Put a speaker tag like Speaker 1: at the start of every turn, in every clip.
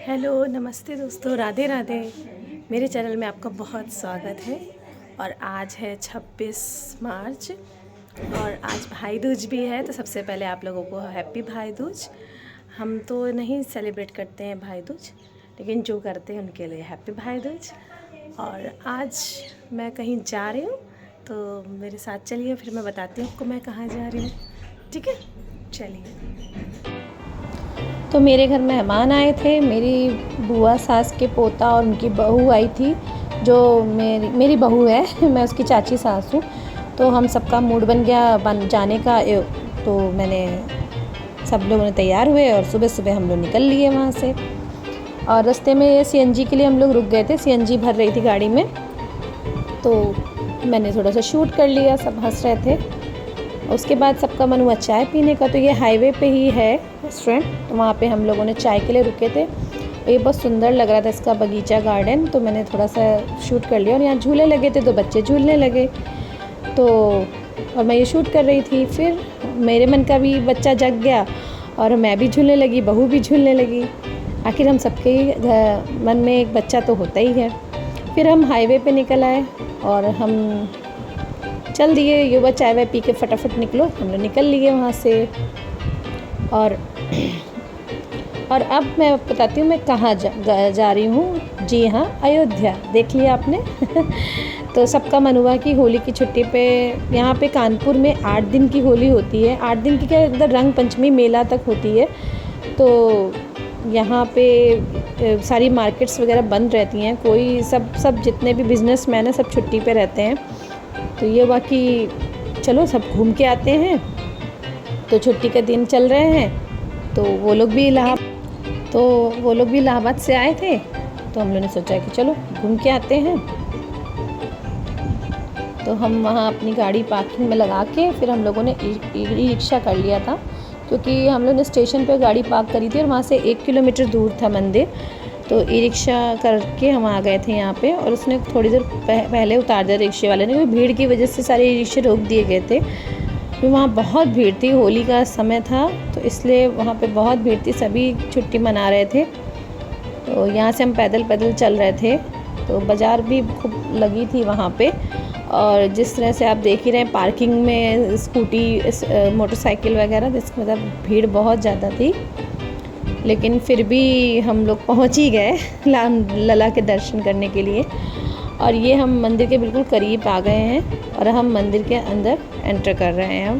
Speaker 1: Hello नमस्ते दोस्तों, राधे राधे। मेरे चैनल में आपका बहुत स्वागत है। और आज है 26 मार्च और आज भाई दूज भी है। तो सबसे पहले आप लोगों को हैप्पी भाई दूज। हम तो नहीं सेलिब्रेट करते हैं भाई दूज, लेकिन जो करते हैं उनके लिए हैप्पी भाई दूज। और आज मैं कहीं जा रही हूँ, तो मेरे साथ चलिए, फिर मैं बताती हूँ आपको मैं कहाँ जा रही हूँ। ठीक है, चलिए। तो मेरे घर मेहमान आए थे, मेरी बुआ सास के पोता और उनकी बहू आई थी, जो मेरी बहू है। मैं उसकी चाची सास हूँ। तो हम सबका मूड बन गया जाने का। तो सब लोगों ने तैयार हुए और सुबह सुबह हम लोग निकल लिए वहाँ से। और रास्ते में सीएनजी के लिए हम लोग रुक गए थे, सीएनजी भर रही थी गाड़ी में। तो मैंने थोड़ा सा शूट कर लिया, सब हंस रहे थे। उसके बाद सबका मन हुआ चाय पीने का। तो ये हाईवे पे ही है रेस्टोरेंट, तो वहाँ पे हम लोगों ने चाय के लिए रुके थे। ये बहुत सुंदर लग रहा था इसका बगीचा गार्डन, तो मैंने थोड़ा सा शूट कर लिया। और यहाँ झूले लगे थे तो बच्चे झूलने लगे। तो और मैं ये शूट कर रही थी, फिर मेरे मन का भी बच्चा जग गया और मैं भी झूलने लगी, बहू भी झूलने लगी। आखिर हम सबके ही मन में एक बच्चा तो होता ही है। फिर हम हाईवे पे निकल आए और हम चल दिए। युवा चाय वाय पी के फटाफट निकलो, हम लोग निकल लिए वहाँ से। और अब मैं बताती हूँ मैं कहाँ जा रही हूँ। जी हाँ, अयोध्या। देख लिया आपने। तो सबका मन हुआ कि होली की छुट्टी पे यहाँ पे कानपुर में 8 दिन की होली होती है। 8 दिन की क्या, इधर रंग पंचमी मेला तक होती है। तो यहाँ पे सारी मार्केट्स वगैरह बंद रहती हैं। कोई सब जितने भी बिजनेसमैन हैं सब छुट्टी पे रहते हैं। तो ये हुआ कि चलो सब घूम के आते हैं। तो छुट्टी के दिन चल रहे हैं, तो वो लोग भी इलाहाबाद से आए थे। तो हम लोगों ने सोचा कि चलो घूम के आते हैं। तो हम वहाँ अपनी गाड़ी पार्किंग में लगा के फिर हम लोगों ने ई रिक्शा कर लिया था, क्योंकि हम लोग ने स्टेशन पे गाड़ी पार्क करी थी और वहाँ से 1 किलोमीटर दूर था मंदिर। तो ई रिक्शा करके हम आ गए थे यहाँ पे। और उसने थोड़ी देर पहले उतार दिया रिक्शे वाले ने, क्योंकि भीड़ की वजह से सारे ई रिक्शे रोक दिए गए थे। तो वहाँ बहुत भीड़ थी, होली का समय था तो इसलिए वहाँ पे बहुत भीड़ थी, सभी छुट्टी मना रहे थे। तो यहाँ से हम पैदल चल रहे थे। तो बाज़ार भी खूब लगी थी वहाँ पे। और जिस तरह से आप देख ही रहे हैं, पार्किंग में स्कूटी मोटरसाइकिल वगैरह, जिसका मतलब भीड़ बहुत ज़्यादा थी। लेकिन फिर भी हम लोग पहुँच ही गए लला के दर्शन करने के लिए। और ये हम मंदिर के बिल्कुल करीब आ गए हैं और हम मंदिर के अंदर एंटर कर रहे हैं। हम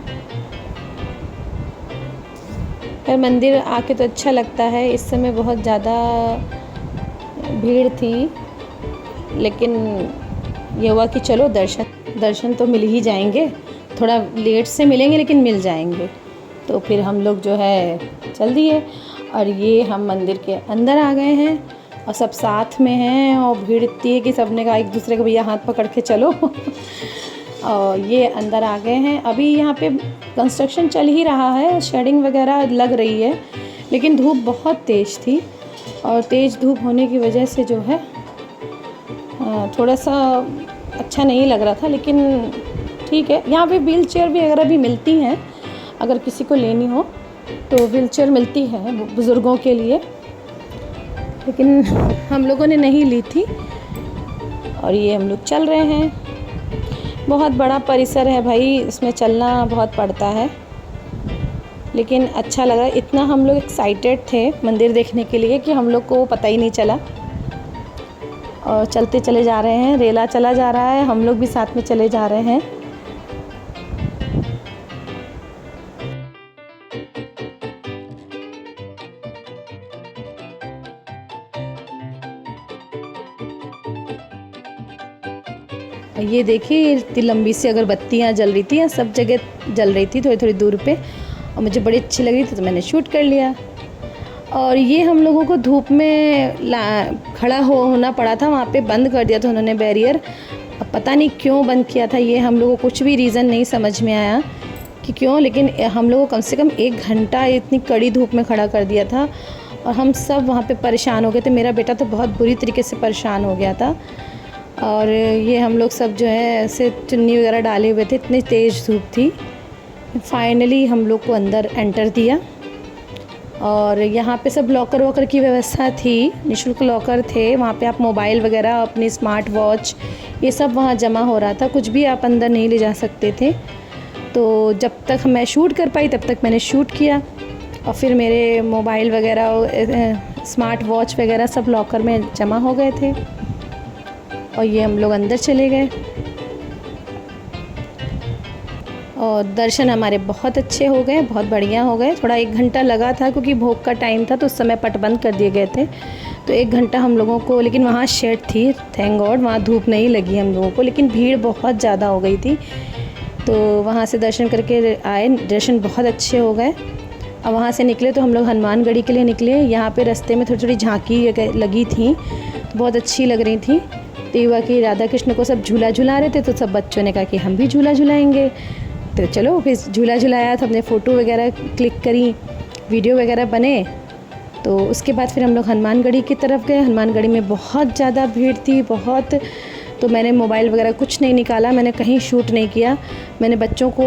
Speaker 1: पर मंदिर आके तो अच्छा लगता है। इस समय बहुत ज़्यादा भीड़ थी, लेकिन ये हुआ कि चलो दर्शन तो मिल ही जाएंगे। थोड़ा लेट से मिलेंगे लेकिन मिल जाएंगे। तो फिर हम लोग जो है चल दिए और ये हम मंदिर के अंदर आ गए हैं और सब साथ में हैं। और भीड़ इतनी है कि सब ने कहा एक दूसरे को, भैया हाथ पकड़ के चलो। और ये अंदर आ गए हैं। अभी यहाँ पे कंस्ट्रक्शन चल ही रहा है, शेडिंग वगैरह लग रही है, लेकिन धूप बहुत तेज़ थी। और तेज़ धूप होने की वजह से जो है थोड़ा सा अच्छा नहीं लग रहा था, लेकिन ठीक है। यहाँ पे व्हील चेयर वगैरह भी मिलती हैं, अगर किसी को लेनी हो तो व्हील चेयर मिलती है बुज़ुर्गों के लिए, लेकिन हम लोगों ने नहीं ली थी। और ये हम लोग चल रहे हैं। बहुत बड़ा परिसर है भाई, इसमें चलना बहुत पड़ता है, लेकिन अच्छा लगा। इतना हम लोग एक्साइटेड थे मंदिर देखने के लिए कि हम लोग को पता ही नहीं चला। और चलते चले जा रहे हैं, रेला चला जा रहा है, हम लोग भी साथ में चले जा रहे हैं। ये देखिए इतनी लंबी सी अगरबत्तियाँ जल रही थी, सब जगह जल रही थी थोड़ी थोड़ी दूर पे, और मुझे बड़ी अच्छी लग रही थी तो मैंने शूट कर लिया। और ये हम लोगों को धूप में खड़ा होना पड़ा था, वहाँ पे बंद कर दिया था उन्होंने बैरियर। अब पता नहीं क्यों बंद किया था, ये हम लोगों को कुछ भी रीज़न नहीं समझ में आया कि क्यों, लेकिन हम लोगों को कम से कम 1 घंटा इतनी कड़ी धूप में खड़ा कर दिया था। और हम सब वहाँ पे परेशान हो गए थे। मेरा बेटा तो बहुत बुरी तरीके से परेशान हो गया था। और ये हम लोग सब जो है ऐसे चुन्नी वगैरह डाले हुए थे, इतनी तेज़ धूप थी। फाइनली हम लोग को अंदर एंटर दिया और यहाँ पे सब लॉकर वॉकर की व्यवस्था थी, निःशुल्क लॉकर थे। वहाँ पे आप मोबाइल वगैरह, अपनी स्मार्ट वॉच, ये सब वहाँ जमा हो रहा था। कुछ भी आप अंदर नहीं ले जा सकते थे। तो जब तक मैं शूट कर पाई तब तक मैंने शूट किया, और फिर मेरे मोबाइल वगैरह, स्मार्ट वॉच वगैरह सब लॉकर में जमा हो गए थे। और ये हम लोग अंदर चले गए और दर्शन हमारे बहुत अच्छे हो गए, बहुत बढ़िया हो गए। थोड़ा 1 घंटा लगा था क्योंकि भोग का टाइम था, तो उस समय पट बंद कर दिए गए थे, तो 1 घंटा हम लोगों को, लेकिन वहाँ शेड थी, थैंक गॉड, वहाँ धूप नहीं लगी हम लोगों को, लेकिन भीड़ बहुत ज़्यादा हो गई थी। तो वहाँ से दर्शन करके आए, दर्शन बहुत अच्छे हो गए। और वहाँ से निकले तो हम लोग हनुमानगढ़ी के लिए निकले। यहाँ पे रास्ते में थोड़ी थोड़ी झांकी लगी थी, तो बहुत अच्छी लग रही थी। तो युवा की राधा कृष्ण को सब झूला झुला रहे थे, तो सब बच्चों ने कहा कि हम भी झूला झुलाएंगे। तो चलो फिर झूला झुलाया, तो हमने फ़ोटो वगैरह क्लिक करी, वीडियो वगैरह बने। तो उसके बाद फिर हम लोग हनुमानगढ़ी की तरफ गए। हनुमानगढ़ी में बहुत ज़्यादा भीड़ थी, बहुत। तो मैंने मोबाइल वगैरह कुछ नहीं निकाला, मैंने कहीं शूट नहीं किया। मैंने बच्चों को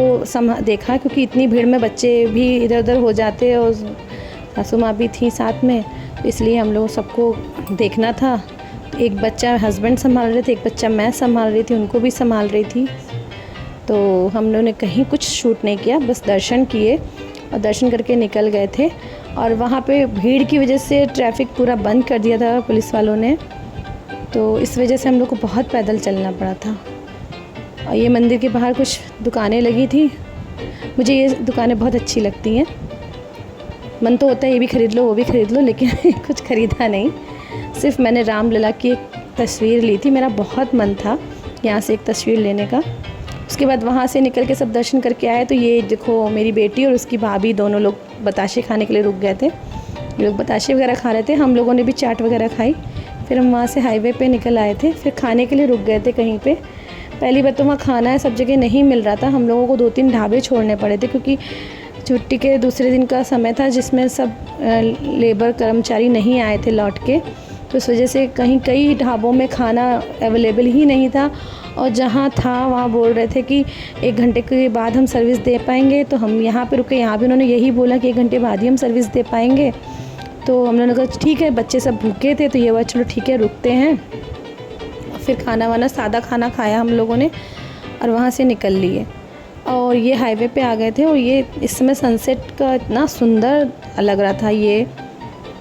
Speaker 1: देखा, क्योंकि इतनी भीड़ में बच्चे भी इधर उधर हो जाते, और सासू माँ भी थी साथ में, तो इसलिए हम लोग सबको देखना था। तो एक बच्चा हस्बैंड संभाल रहे थे, एक बच्चा मैं संभाल रही थी, उनको भी संभाल रही थी। तो हम लोगों ने कहीं कुछ शूट नहीं किया, बस दर्शन किए और दर्शन करके निकल गए थे। और वहाँ पे भीड़ की वजह से ट्रैफिक पूरा बंद कर दिया था पुलिस वालों ने, तो इस वजह से हम लोग को बहुत पैदल चलना पड़ा था। और ये मंदिर के बाहर कुछ दुकानें लगी थी, मुझे ये दुकानें बहुत अच्छी लगती हैं। मन तो होता है ये भी ख़रीद लो, वो भी ख़रीद लो, लेकिन कुछ ख़रीदा नहीं। सिर्फ मैंने रामलला की एक तस्वीर ली थी, मेरा बहुत मन था यहाँ से एक तस्वीर लेने का। उसके बाद वहाँ से निकल के सब दर्शन करके आए। तो ये देखो, मेरी बेटी और उसकी भाभी दोनों लोग बताशे खाने के लिए रुक गए थे। ये लोग बताशे वगैरह खा रहे थे, हम लोगों ने भी चाट वगैरह खाई। फिर हम वहाँ से हाईवे पे निकल आए थे, फिर खाने के लिए रुक गए थे कहीं पे। पहली बार तो वहाँ खाना है सब जगह नहीं मिल रहा था, हम लोगों को 2-3 ढाबे छोड़ने पड़े थे, क्योंकि छुट्टी के दूसरे दिन का समय था, जिसमें सब लेबर कर्मचारी नहीं आए थे लौट के। तो इस वजह से कई ढाबों में खाना अवेलेबल ही नहीं था, और जहाँ था वहाँ बोल रहे थे कि 1 घंटे के बाद हम सर्विस दे पाएंगे। तो हम यहाँ पे रुके, यहाँ भी उन्होंने यही बोला कि 1 घंटे बाद ही हम सर्विस दे पाएंगे। तो हम लोगों ने कहा ठीक है, बच्चे सब भूखे थे, तो ये हुआ चलो ठीक है, रुकते हैं। फिर खाना वाना, सादा खाना खाया हम लोगों ने, और वहाँ से निकल लिए। और ये हाईवे पे आ गए थे, और ये इस समय सनसेट का इतना सुंदर लग रहा था। ये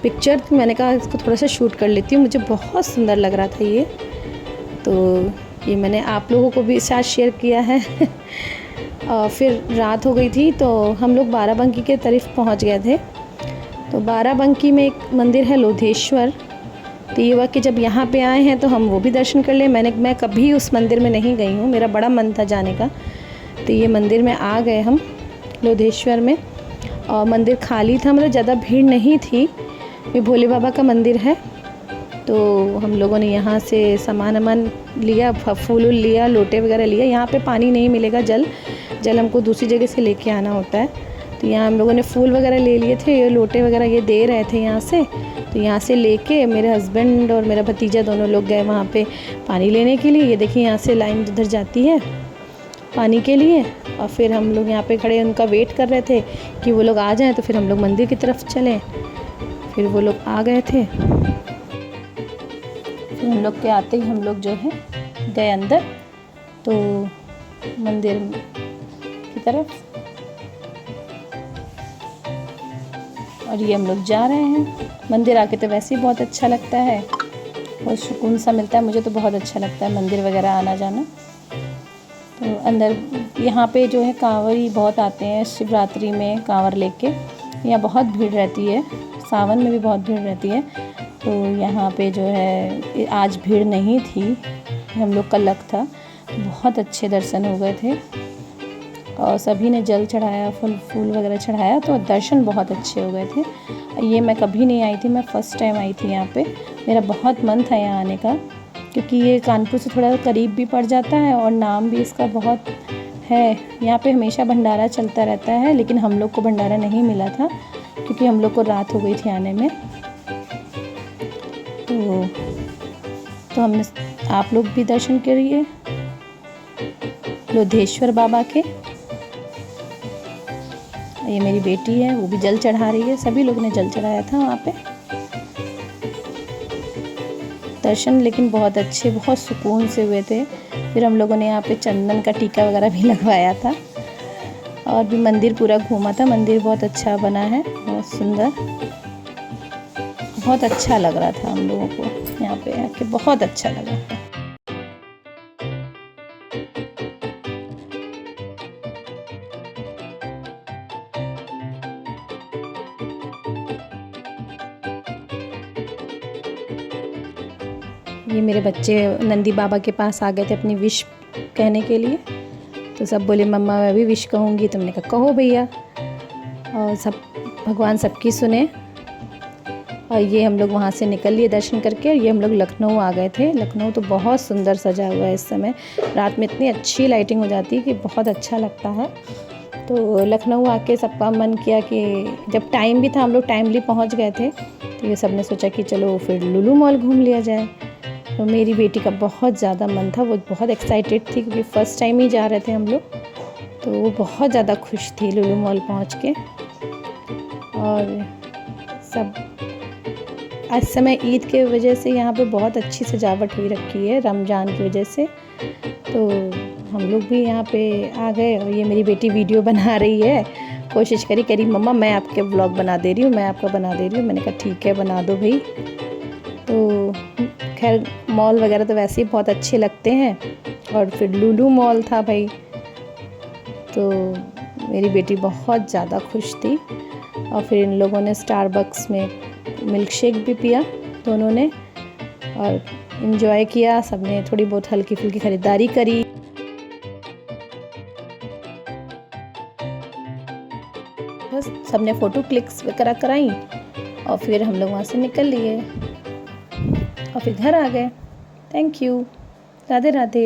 Speaker 1: पिक्चर मैंने कहा इसको थोड़ा सा शूट कर लेती हूँ, मुझे बहुत सुंदर लग रहा था ये। तो ये मैंने आप लोगों को भी साथ शेयर किया है। और फिर रात हो गई थी, तो हम लोग बाराबंकी के तरफ पहुँच गए थे। तो बाराबंकी में एक मंदिर है लोधेश्वर। तो ये हुआ कि जब यहाँ पे आए हैं तो हम वो भी दर्शन कर ले। मैं कभी उस मंदिर में नहीं गई हूँ, मेरा बड़ा मन था जाने का। तो ये मंदिर में आ गए हम लोधेश्वर में, और मंदिर खाली था, मतलब ज़्यादा भीड़ नहीं थी। ये भोले बाबा का मंदिर है। तो हम लोगों ने यहाँ से सामान लिया, फूल लिया, लोटे वगैरह लिया। यहाँ पे पानी नहीं मिलेगा, जल हमको दूसरी जगह से लेके आना होता है। तो यहाँ हम लोगों ने फूल वगैरह ले लिए थे, ये लोटे वगैरह ये दे रहे थे यहाँ से। तो यहाँ से लेके मेरे हस्बैंड और मेरा भतीजा दोनों लोग गए वहाँ पे पानी लेने के लिए। ये देखिए, यहाँ से लाइन उधर जाती है पानी के लिए। और फिर हम लोग यहाँ पे खड़े उनका वेट कर रहे थे कि वो लोग आ जाएं, तो फिर हम लोग मंदिर की तरफ चले। फिर वो लोग आ गए थे, फिर हम लोग के आते ही हम लोग जो है गए अंदर, तो मंदिर की तरफ। और ये हम लोग जा रहे हैं। मंदिर आके तो वैसे ही बहुत अच्छा लगता है, बहुत सुकून सा मिलता है। मुझे तो बहुत अच्छा लगता है मंदिर वगैरह आना जाना। तो अंदर यहाँ पे जो है कांवरी बहुत आते हैं शिवरात्रि में कांवर लेके। यहाँ बहुत भीड़ रहती है, सावन में भी बहुत भीड़ रहती है। तो यहाँ पे जो है आज भीड़ नहीं थी, हम लोग का लक था। बहुत अच्छे दर्शन हो गए थे, और सभी ने जल चढ़ाया, फूल वगैरह चढ़ाया, तो दर्शन बहुत अच्छे हो गए थे। ये मैं कभी नहीं आई थी, मैं फ़र्स्ट टाइम आई थी यहाँ पे। मेरा बहुत मन था यहाँ आने का, क्योंकि ये कानपुर से थोड़ा करीब भी पड़ जाता है, और नाम भी इसका बहुत है। यहाँ पे हमेशा भंडारा चलता रहता है, लेकिन हम लोग को भंडारा नहीं मिला था, क्योंकि हम लोग को रात हो गई थी आने में। तो हमने, आप लोग भी दर्शन करिए लोधेश्वर बाबा के। ये मेरी बेटी है, वो भी जल चढ़ा रही है। सभी लोग ने जल चढ़ाया था वहाँ पे। दर्शन लेकिन बहुत अच्छे, बहुत सुकून से हुए थे। फिर हम लोगों ने यहाँ पे चंदन का टीका वगैरह भी लगवाया था और भी मंदिर पूरा घूमा था। मंदिर बहुत अच्छा बना है, बहुत सुंदर, बहुत अच्छा लग रहा था हम लोगों को यहाँ पे आके, बहुत अच्छा लगा। ये मेरे बच्चे नंदी बाबा के पास आ गए थे अपनी विश कहने के लिए, तो सब बोले मम्मा मैं भी विश कहूँगी। तुमने कहा कहो भैया, और सब भगवान सबकी सुने। और ये हम लोग वहाँ से निकल लिए दर्शन करके, और ये हम लोग लखनऊ आ गए थे। लखनऊ तो बहुत सुंदर सजा हुआ है इस समय, रात में इतनी अच्छी लाइटिंग हो जाती है कि बहुत अच्छा लगता है। तो लखनऊ आके सबका मन किया कि जब टाइम भी था, हम लोग टाइमली पहुँच गए थे, तो ये सब ने सोचा कि चलो फिर लुलु मॉल घूम लिया जाए। तो मेरी बेटी का बहुत ज़्यादा मन था, वो बहुत एक्साइटेड थी क्योंकि फ़र्स्ट टाइम ही जा रहे थे हम लोग, तो वो बहुत ज़्यादा खुश थी लुलु मॉल पहुँच के। और सब आज समय ईद के वजह से यहाँ पे बहुत अच्छी सजावट हुई रखी है, रमज़ान की वजह से। तो हम लोग भी यहाँ पे आ गए, और ये मेरी बेटी वीडियो बना रही है। कोशिश करी मम्मा मैं आपके व्लॉग बना दे रही हूँ, मैं आपका बना दे रही हूँ। मैंने कहा ठीक है बना दो भाई। तो खैर मॉल वगैरह तो वैसे ही बहुत अच्छे लगते हैं, और फिर लुलु मॉल था भाई, तो मेरी बेटी बहुत ज़्यादा खुश थी। और फिर इन लोगों ने स्टारबक्स में मिल्क शेक भी पिया दोनों ने, और इन्जॉय किया। सबने थोड़ी बहुत हल्की फुल्की ख़रीदारी करी। बस सबने फ़ोटो क्लिक्स वगैरह कराई, और फिर हम लोग वहाँ से निकल लिए और फिर घर आ गए। Thank you, Radhe Radhe.